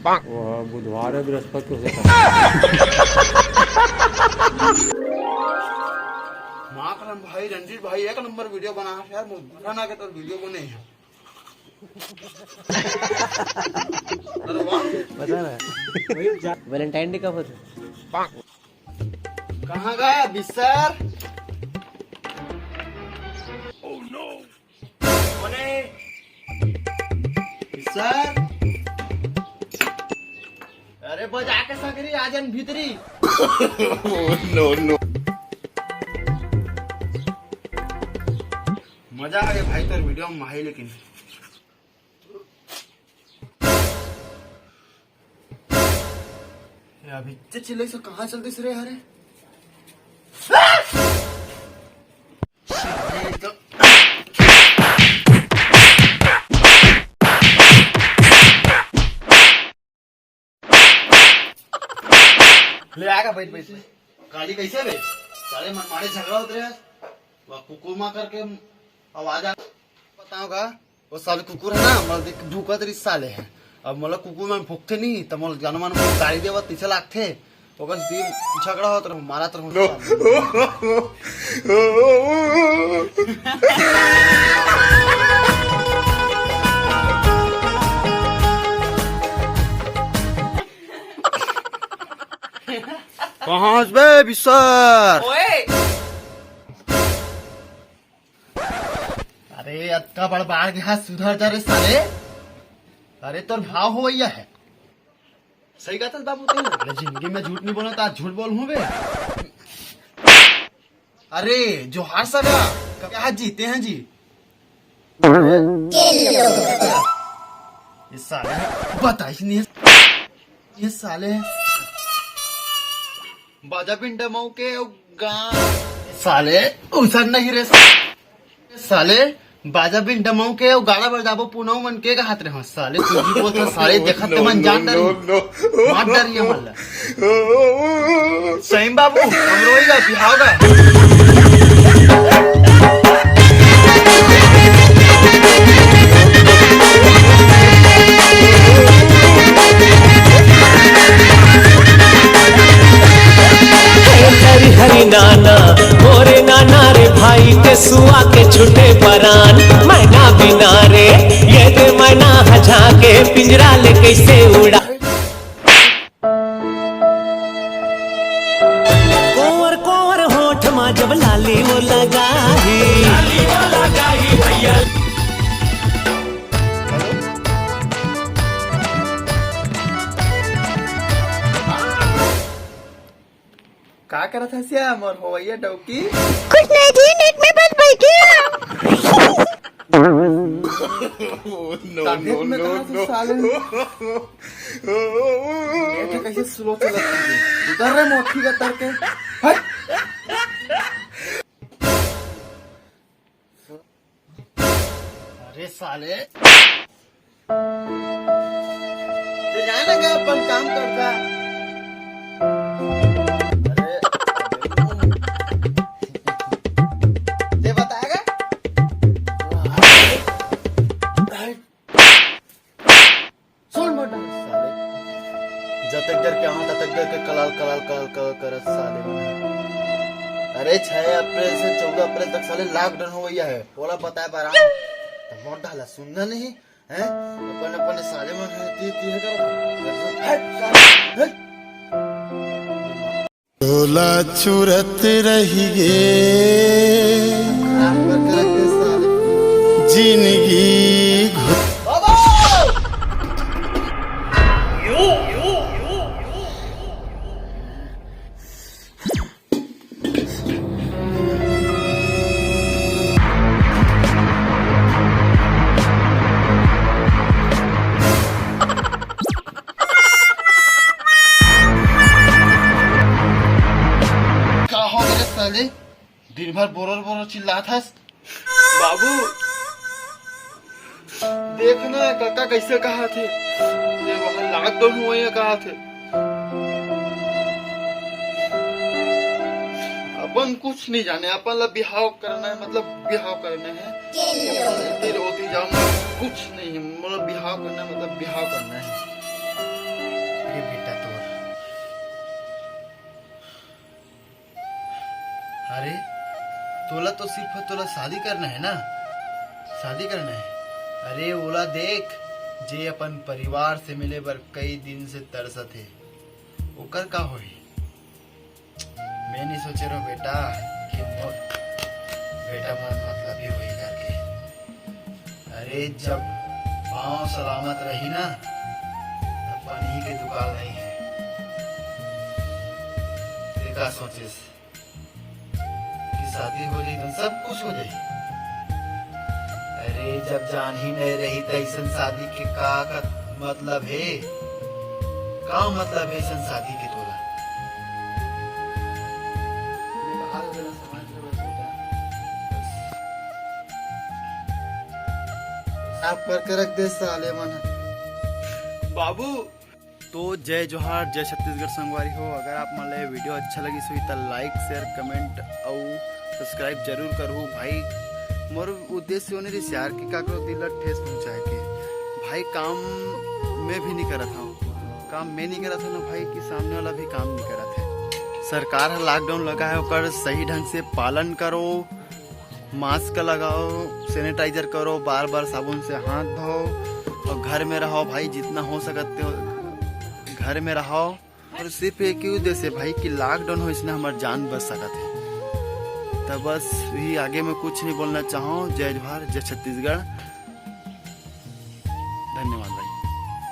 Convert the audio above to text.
वो बुधवार है बृहस्पति को माँ करम भाई रंजीत भाई एक नंबर वीडियो बना है यार मुझे के तो वीडियो बने हैं पता ना वैलेंटाइन डे कब होता है? कहाँ गया बिस्तर बिस्तर अरे बजा के सकरी आजन भीतरी नो मजा आ गया भाई तेरे वीडियो में माही लेकिन अभी चिल्ले से कहाँ चलते रे हरे ले आएगा बैठ बैठ गाड़ी कैसे रे सारे मनमाड़े झगड़ा होते रहे वह कुकुर माँ करके आवाज आ बताओगा वो साले कुकुर है ना मतलब भूखा तेरी साले है अब मतलब कुकुर में भूखते नहीं तो मतलब जानवर में गाड़ी देवा तीसरे लाख थे ओकर झगड़ा होता रहो मारा तो कहाँ बे बिस्तर अरे अक्का बड़बाड़ के हाथ सुधर जा रे साले अरे तोर भाव हो भैया है सही कहता बाबू तुम जिंदगी में झूठ नहीं बोला तो आज झूठ बोल हूँ बे अरे जो हार सका क्या जीते हैं जी ये साले बता नहीं ये साले बाजा पिंड मऊ के साले उसर नहीं रे साले बाजा बिन डमाऊ के गाड़ा बजाबो पुनाऊ मन के हाथ रे साले तुझी बोल साले देखत मन जान डर मार डर ये मल्ला सही बाबू हम रोएगा बिहावगा हरी नाना मोरे नाना रे भाई के सुआ के छुटे परान मैना बिना रे ये दे मैना हजा के पिंजरा ले कैसे उड़ा कोवर कोवर होठ मा जब लाली वो लगाही भैया क्या कर रहा था श्याम और हो भैया डौकी कुछ नहीं थी नेट में बस बैठी नो साले ये कैसे स्लो चलती है उधर रे मोटी का तरके अरे साले ये जाने का अपन काम करता जब तक डर क्या तब तक डर के कलाल कलाल कलाल कलाल कर साले बना अरे 6 अप्रैल से 14 अप्रैल तक साले लॉकडाउन हो गया है बोला बताया बारा तो मोट डाला सुनना नहीं है अपन अपन साले मन ती ती कर तोला चुरत रहिए जिंदगी दिन भर बोर चिल्ला था बाबू देखना काका कैसे कहा थे ये वहाँ लॉकडाउन हुए कहा थे अपन कुछ नहीं जाने अपन बिहाव करना है मतलब बिहाव करना है रोती जाऊंगा कुछ नहीं मतलब बिहाव करना है मतलब बिहाव करना है अरे तोला तो सिर्फ तोला शादी करना है ना, शादी करना है। अरे ओला देख जे अपन परिवार से मिले बर कई दिन से तरसत है, ओकर का होई। मैं नहीं सोचे रहा बेटा कि मोर बेटा मन मतलब ही वही करके। अरे जब पाँव सलामत रही ना तब पानी के दुकान नहीं है। देखा सोचिस कि शादी हो जाए तो सब कुछ हो जाए। अरे जब जान ही नहीं रही तो ऐसा शादी के का मतलब है, का मतलब है ऐसा शादी के तोला। आप करके रख दे साले मन। बाबू तो जय जोहार, जय छत्तीसगढ़ संगवारी हो। अगर आप मन ले वीडियो अच्छा लगी हुई तो लाइक शेयर कमेंट और सब्सक्राइब जरूर करो भाई। मोर उद्देश्य होने रही यार कि काकरो दिल ठेस पहुंचाए के। भाई काम मैं भी नहीं करत हूँ, काम मैं नहीं करत हूँ ना भाई कि सामने वाला भी काम नहीं करत है। सरकार है लॉकडाउन लगा है, ओकर सही ढंग से पालन करो, मास्क लगाओ, सैनिटाइजर करो, बार बार साबुन से हाथ धो और घर में रहो भाई, जितना हो सकते हो घर में रहो। और सिर्फ एक ही उद्देश्य भाई कि लॉकडाउन हो इसने हमारी जान बच सकत है। तो बस भी आगे में कुछ नहीं बोलना चाहूँ। जय जोहार, जय छत्तीसगढ़।